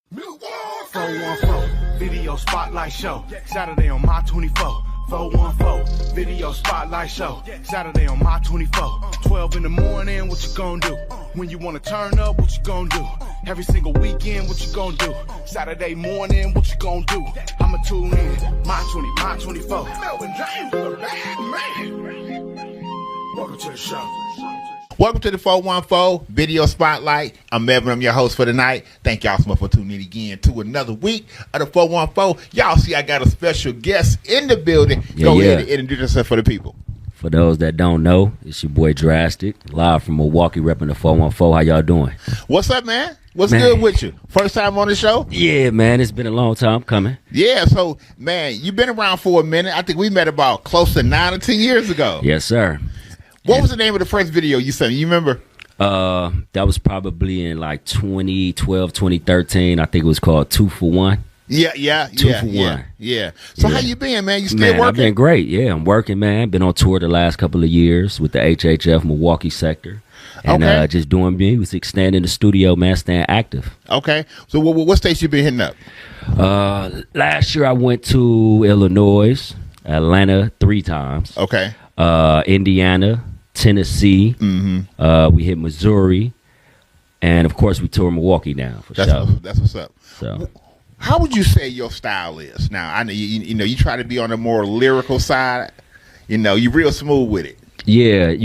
Milwaukee 414 Video Spotlight Show, Saturday on MY24. 414 Video Spotlight Show, Saturday on MY24. 12 in the morning, what you gonna do? When you wanna turn up, what you gonna do? Every single weekend, what you gonna do? Saturday morning, what you gonna do? I'ma tune in, MY24. Melvin James, the bad man. Welcome to the show. Welcome to the 414 Video Spotlight. I'm Melvin. I'm your host for tonight. Thank y'all so much for tuning in again to another week of the 414. Y'all see I got a special guest in the building. Go ahead and introduce yourself for the people. For those that don't know, it's your boy Drastic, live from Milwaukee, repping the 414. How y'all doing? What's up, man? What's good with you? First time on the show? Yeah, man. It's been a long time coming. Yeah, so, man, you've been around for a minute. I think we met about close to 9 or 10 years ago. Yes, sir. What was the name of the first video you sent? You remember? That was probably in like 2012, 2013. I think it was called 2 for 1. Yeah. 2 for 1. Yeah. So how you been, man? You still working? I've been great. Yeah, I'm working, man. Been on tour the last couple of years with the HHF Milwaukee sector. And just doing music, staying in the studio, man, staying active. Okay. So what states you been hitting up? Last year I went to Illinois, Atlanta 3 times. Okay. Indiana, Tennessee. Mm-hmm. We hit Missouri. And, of course, we tour Milwaukee now. That's what's up. So, how would you say your style is? Now, I know you know you try to be on the more lyrical side. You know, you're real smooth with it. Yeah,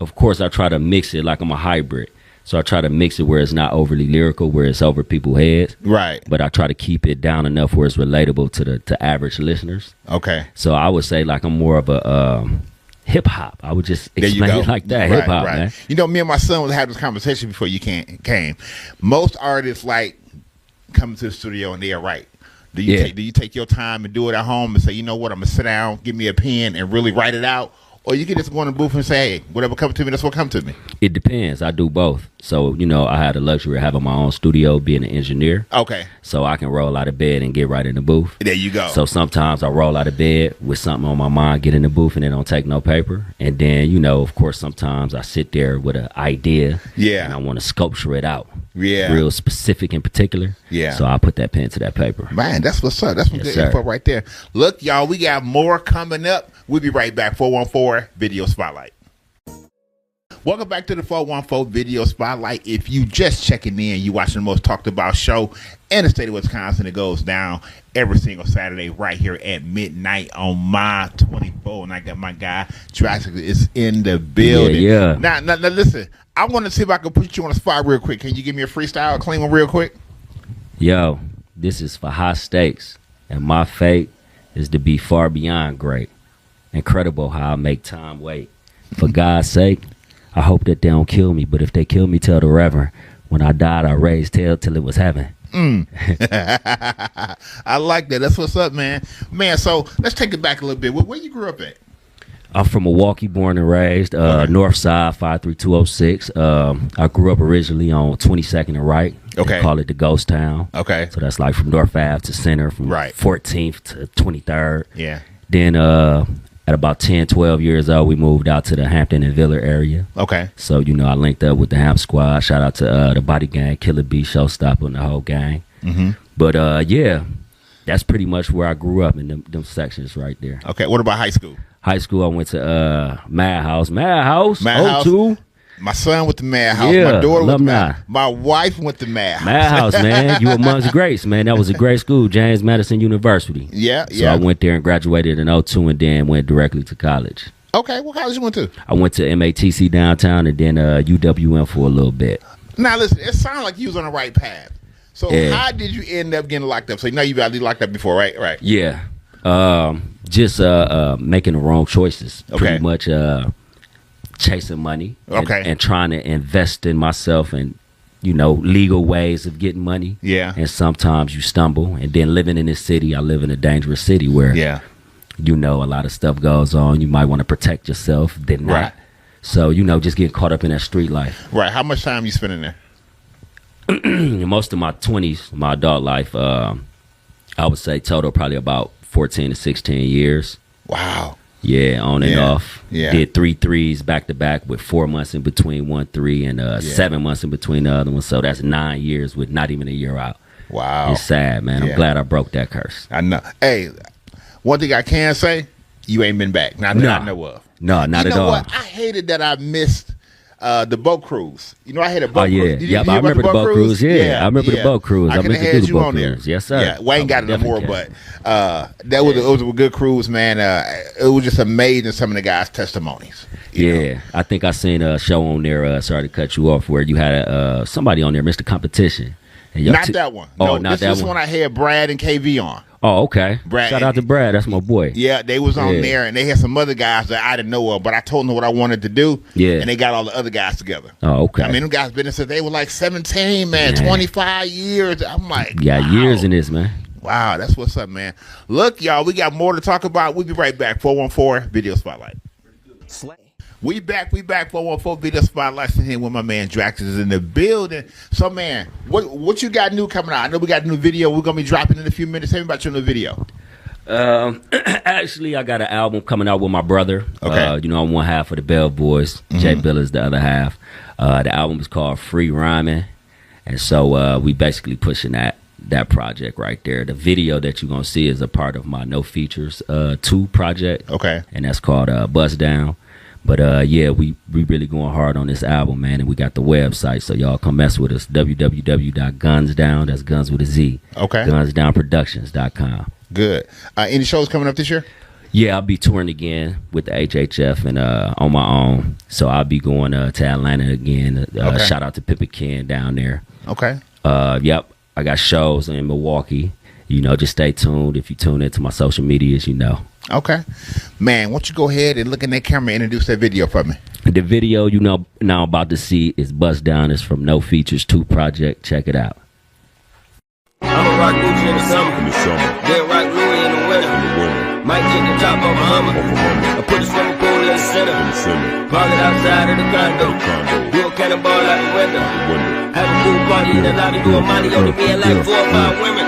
of course, I try to mix it like I'm a hybrid. So I try to mix it where it's not overly lyrical, where it's over people's heads. Right. But I try to keep it down enough where it's relatable to average listeners. Okay. So I would say like I'm more of a hip hop. I would just explain it like that. Hip hop, man. You know, me and my son was having this conversation before you came. Most artists like coming to the studio and they're right. Do you take your time and do it at home and say, you know what, I'm gonna sit down, give me a pen, and really write it out? Or you can just go in the booth and say, hey, whatever comes to me, that's what comes to me. It depends. I do both. So, I had the luxury of having my own studio, being an engineer. Okay. So I can roll out of bed and get right in the booth. There you go. So sometimes I roll out of bed with something on my mind, get in the booth, and then don't take no paper. And then, of course, sometimes I sit there with an idea. Yeah. And I want to sculpture it out. Yeah. Real specific in particular. Yeah. So I put that pen to that paper. Man, that's what's up. That's some good info right there. Look, y'all, we got more coming up. We'll be right back. 414 Video Spotlight. Welcome back to the 414 Video Spotlight. If you just checking in, you watching the most talked about show in the state of Wisconsin. It goes down every single Saturday right here at midnight on MY24. And I got my guy, Drastic, is in the building. Yeah. Now, listen, I want to see if I can put you on the spot real quick. Can you give me a freestyle, a clean one real quick? Yo, this is for high stakes. And my fate is to be far beyond great. Incredible how I make time wait. For God's sake, I hope that they don't kill me. But if they kill me, tell the Reverend. When I died, I raised hell till it was heaven. I like that. That's what's up, man. Man, so let's take it back a little bit. Where you grew up at? I'm from Milwaukee, born and raised, North Side, 53206. I grew up originally on 22nd and Wright. Okay. They call it the Ghost Town. Okay. So that's like from North Ave to Center, from 14th to 23rd. Yeah. Then at about 10, 12 years old, we moved out to the Hampton and Villa area. Okay. So, I linked up with the Hamp Squad. Shout out to the Body Gang, Killer B, Showstopper, and the whole gang. Mm-hmm. But, yeah, that's pretty much where I grew up in them sections right there. Okay. What about high school? High school, I went to Madhouse. 02. My son went to Madhouse. Yeah, my daughter went to alumni. Madhouse. My wife went to Madhouse. Madhouse, man. You amongst the greats, man. That was a great school, James Madison University. Yeah. So I went there and graduated in 02 and then went directly to college. Okay. What college you went to? I went to MATC downtown and then UWM for a little bit. Now, listen, it sounded like you was on the right path. So how did you end up getting locked up? So you know you've been locked up before, right? Right. Yeah. Just making the wrong choices. Okay. Pretty much chasing money. And trying to invest in myself and, legal ways of getting money. Yeah. And sometimes you stumble. And then living in this city, I live in a dangerous city where, a lot of stuff goes on. You might want to protect yourself, then not. Right. So, just getting caught up in that street life. Right. How much time you spending there? Most of my 20s, my adult life, I would say total probably about 14 to 16 years. Wow. Yeah, on and off. Yeah. Did 3 threes back to back with 4 months in between 1 3 and 7 months in between the other one. So that's 9 years with not even a year out. Wow. It's sad, man. I'm glad I broke that curse. I know. Hey, one thing I can say, you ain't been back. Not that I know of. No, not at all. What? I hated that I missed the boat cruise. You know, I had a boat cruise. Did I remember the boat cruise. Yeah, I remember the boat cruise. I could have had you on there. Yes, sir. Yeah, Wayne got it no more, but it was a good cruise, man. It was just amazing, some of the guys' testimonies. You know? I think I seen a show on there, sorry to cut you off, where you had somebody on there, Mr. Competition. And not that one. Oh, no, not that one. This one I had Brad and KV on. Oh, okay. Brad, shout out to Brad. That's my boy. Yeah, they was on there, and they had some other guys that I didn't know of, but I told them what I wanted to do, and they got all the other guys together. Oh, okay. I mean, them guys been there since they were like 17, man, 25 years. I'm like, wow. Years in this, man. Wow, that's what's up, man. Look, y'all, we got more to talk about. We'll be right back. 414 Video Spotlight. We back 414 Video Spotlight, sitting here with my man Drastic is in the building. So, man, what you got new coming out? I know we got a new video we're going to be dropping in a few minutes. Tell me about your new video. Actually, I got an album coming out with my brother. Okay. You know, I'm one half of the Bev Boyz. Jay Bill is the other half. The album is called Free Rhyming. And so we basically pushing that project right there. The video that you're going to see is a part of my No Features 2 project. Okay. And that's called Bust Down. But we really going hard on this album, man, and we got the website, so y'all come mess with us. www.gunzdown, that's Guns with a Z. Okay. GunzDownProductions.com. Good. Any shows coming up this year? Yeah, I'll be touring again with the HHF and on my own. So I'll be going to Atlanta again. Shout out to Pippa Ken down there. Okay. Yep. I got shows in Milwaukee. You know, just stay tuned. If you tune into my social medias, you know. Okay. Man, why don't you go ahead and look in that camera and introduce that video for me? The video you know now about to see is Bust Down. It's from No Features 2 project. Check it out. I'ma rock Gucci in the summer. Then rock Louis in the winter. Might take the top off a Hummer. I put a swimming pool in the center. Park it outside of the condo. Do a cannonball out the window. Have a pool party in the lobby. Do a money on me and like 4 or 5 women.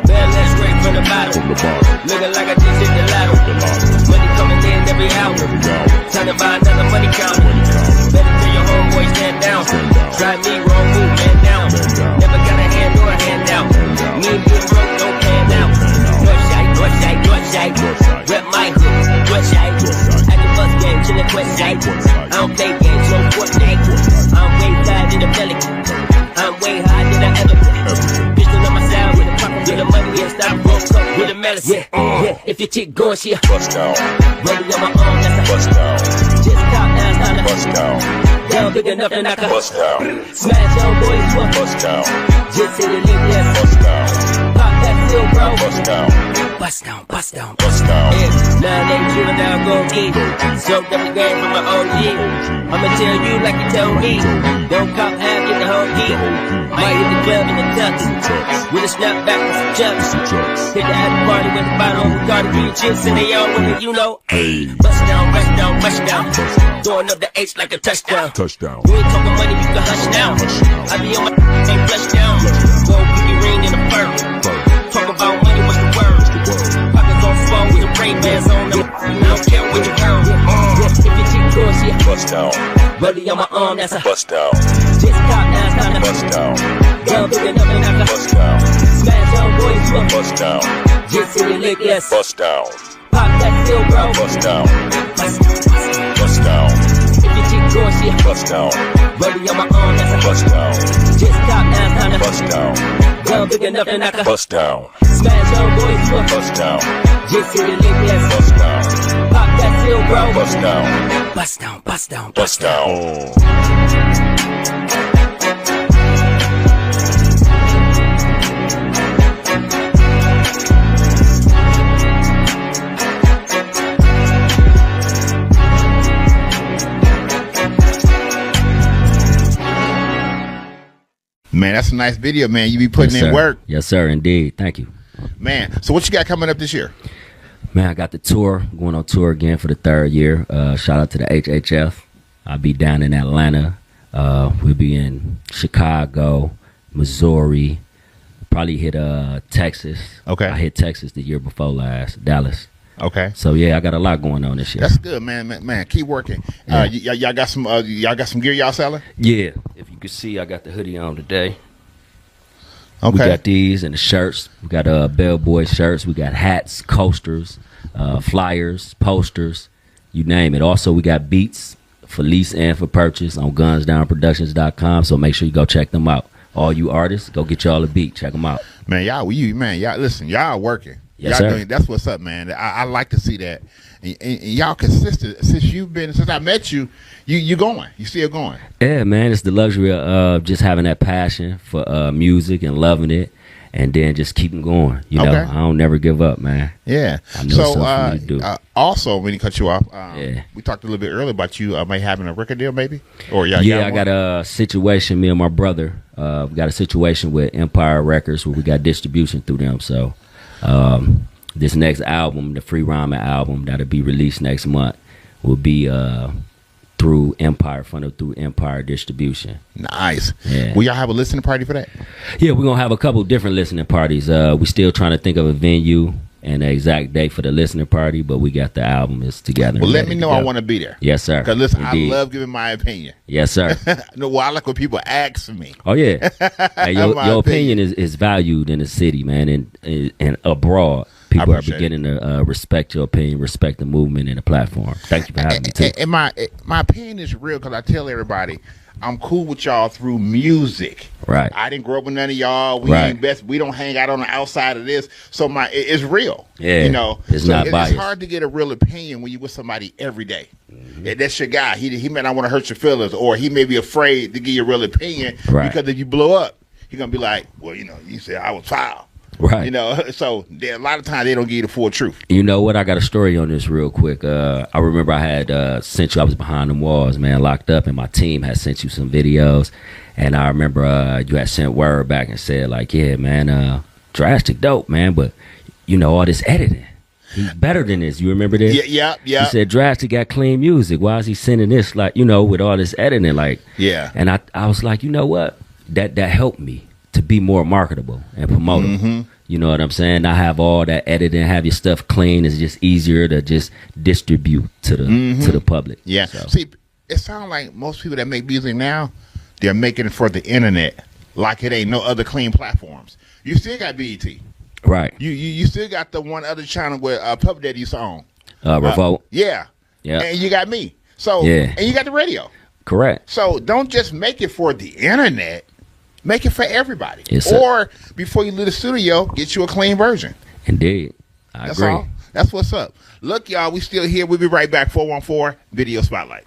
Bad left straight from the bottom. Looking like I just hit the lotto. Money coming in every hour. Time to buy another money counter. Better tell your homeboy stand down. Try me, wrong move, man down. Never got a hand or a handout. Me being broke, don't pan out. Northside. Rep my hood, Westside. At the bus game, chillin' Westside. I don't play games, no Fortnite. I'm way tired in the belly. I'm way higher than I ever been. Bitch, don't know my sound with the pocket, with the money and stop broke up with the medicine. Yeah, if your chick going, she a bust down. Rolling on my arm, that's a bust down. Just top down, holla. Bust down. Down big enough and I can bust down. Smash on boys, you a bust down. Just hit it, leave yes. Bust down. Pop that seal, bro. Bust down. Bust down, bust down, bust down. Yeah, now they shooting down, go deep. Soaked up the game from my OG. I'ma tell you like you told me. Don't cop half, get the whole geek. Might hit the club in the tux. With a snapback and some chucks. Hit the after party with the bottle of Cardi B chips and they all with it, you know. Bust down, bust down, bust down. Throwing up the H like a touchdown. You ain't talking money, you can hush now. I be on my ain't flush down. Gold pinky ring in the fur. Talk about money, what's the word? Pockets on phone with the rain bands on them. I don't care what you heard. If your chick goes, she a bust down. Rollie on my arm, that's a bust down. Just cop now, it's time to bust down. Down big enough and I can bust down. Smash on boys, you a bust down. Just hit it lick, yes. Bust down. Pop that seal, bro. Bust down. Bust down. If your chick goes, she a bust down. Rollie on my arm, that's a bust down. Just cop now, it's time to bust down. Down big enough and I can bust down. Smash on boys, you a bust down. Just hit it, lick, yes. Bust down. Pop that seal, bro. Bust down. Bust down, bust down, bust down. Man, that's a nice video, man. You be putting in work. Yes, sir, indeed. Thank you. Man, so what you got coming up this year? Man, I got the tour, going on tour again for the 3rd year. Shout out to the HHF. I'll be down in Atlanta. We'll be in Chicago, Missouri, probably hit Texas. Okay. I hit Texas the year before last, Dallas. Okay. So yeah, I got a lot going on this year. That's good, man. Man, keep working. Yeah. Y'all got some gear y'all selling? Yeah. If you can see, I got the hoodie on today. Okay. We got these and the shirts. We got Bev Boyz shirts. We got hats, coasters, flyers, posters, you name it. Also, we got beats for lease and for purchase on GunzDownProductions.com. So make sure you go check them out. All you artists, go get y'all a beat. Check them out. Man, y'all listen, y'all working. Yes, y'all sir. doing, that's what's up, man. I like to see that. And y'all consistent since I met you. You going? You still going? Yeah, man. It's the luxury of just having that passion for music and loving it, and then just keeping going. You know, I don't never give up, man. Yeah. I know something for me to do. Also, when he cut you off, Yeah. we talked a little bit earlier about you may having a record deal, maybe. Or I got a situation. Me and my brother, we got a situation with Empire Records where we got distribution through them. So. This next album, the Free Rhyming album that'll be released next month, will be through Empire, funded through Empire Distribution. Nice. Yeah. Will y'all have a listening party for that? Yeah, we're gonna have a couple different listening parties. We still trying to think of a venue and the exact date for the listening party, but we got the album is together. Well, let me know. I want to be there. Yes, sir. Because listen, Indeed. I love giving my opinion. Yes, sir. No, well, I like when people ask me. Oh yeah. Hey, your My opinion is valued in the city, man, and abroad. People are beginning to respect your opinion, respect the movement and the platform. Thank you for having me too. And my opinion is real because I tell everybody I'm cool with y'all through music. Right. I didn't grow up with none of y'all. We ain't best. We don't hang out on the outside of this. So it's real. Yeah. You know, it's not biased. It's hard to get a real opinion when you with somebody every day. Mm-hmm. That's your guy. He may not want to hurt your feelings, or he may be afraid to give you a real opinion because if you blow up, he's gonna be like, well, you know, you said I was foul. Right. You know, so a lot of times they don't give you the full truth. You know what? I got a story on this real quick. I remember I had sent you, I was behind them walls, man, locked up, and my team had sent you some videos. And I remember you had sent word back and said, like, yeah, man, Drastic dope, man, but, you know, all this editing. He's better than this. You remember this? Yeah. He said Drastic got clean music. Why is he sending this, like, you know, with all this editing? Like, yeah. And I was like, you know what? That helped me to be more marketable and promotable. Mm-hmm. You know what I'm saying? I have all that editing, have your stuff clean. It's just easier to just distribute to the public. Yeah. So. See, it sounds like most people that make music now, they're making it for the internet, like it ain't no other clean platforms. You still got BET, right? You still got the one other channel where Puff Daddy used to own, Revolt. Yeah. And you got me. So and you got the radio. Correct. So don't just make it for the internet. Make it for everybody. Yes, or before you leave the studio, get you a clean version. Indeed. I agree. All. That's what's up. Look, y'all, we still here. We'll be right back. 414 Video Spotlight.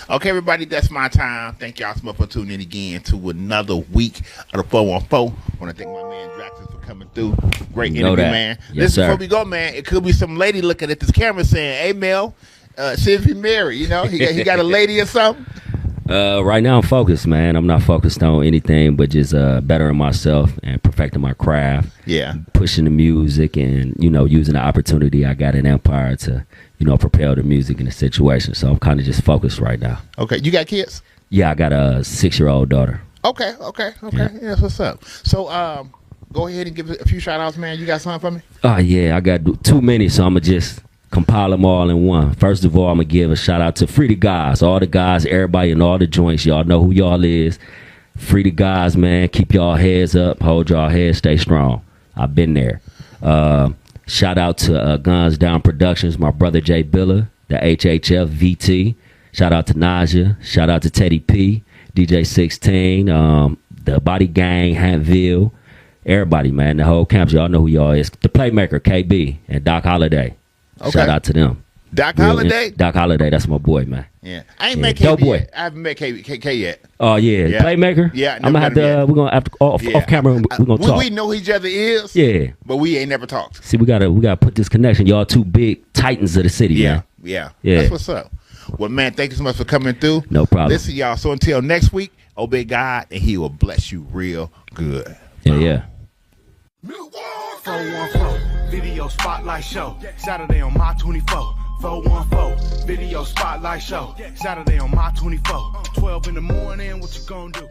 Okay, everybody, that's my time. Thank y'all so much for tuning in again to another week of the 414. I want to thank my man Drastic for coming through. Great interview, man. Yes, Listen, sir. before we go, man, it could be some lady looking at this camera saying, hey, Mel, see if he married. You know, he got a lady or something. Right now I'm focused, man. I'm not focused on anything but just bettering myself and perfecting my craft. Yeah. Pushing the music and, you know, using the opportunity I got in Empire to, you know, propel the music in the situation. So I'm kind of just focused right now. Okay. You got kids? Yeah, I got a 6-year-old daughter. Okay. Yeah, that's what's up. So go ahead and give a few shout outs, man. You got something for me? Oh, yeah. I got too many, so I'm going to just compile them all in one. First of all, I'm going to give a shout out to Free the Guys. All the guys, everybody in all the joints. Y'all know who y'all is. Free the Guys, man. Keep y'all heads up. Hold y'all heads. Stay strong. I've been there. Shout out to Gunz Down Productions. My brother Jay Biller, the HHF VT. Shout out to Naja. Shout out to Teddy P, DJ 16, the Body Gang, Hantville. Everybody, man. The whole camp. Y'all know who y'all is. The Playmaker, KB, and Doc Holiday. Okay. Shout out to them. Doc Holiday? Doc Holiday, that's my boy, man. Yeah. I ain't met KB boy. yet. I haven't met KK yet. Oh, yeah. Playmaker? Yeah. I'm going to have to, we're going to have to, off camera, we're going to talk. We know who each other is. Yeah. But we ain't never talked. See, we gotta put this connection. Y'all two big titans of the city, man. Yeah. That's what's up. Well, man, thank you so much for coming through. No problem. Listen, y'all. So until next week, obey God, and he will bless you real good. Yeah. Milwaukee 414 Video Spotlight Show, Saturday on MY24. 414 Video Spotlight Show, Saturday on MY24. 12 in the morning, what you gonna do?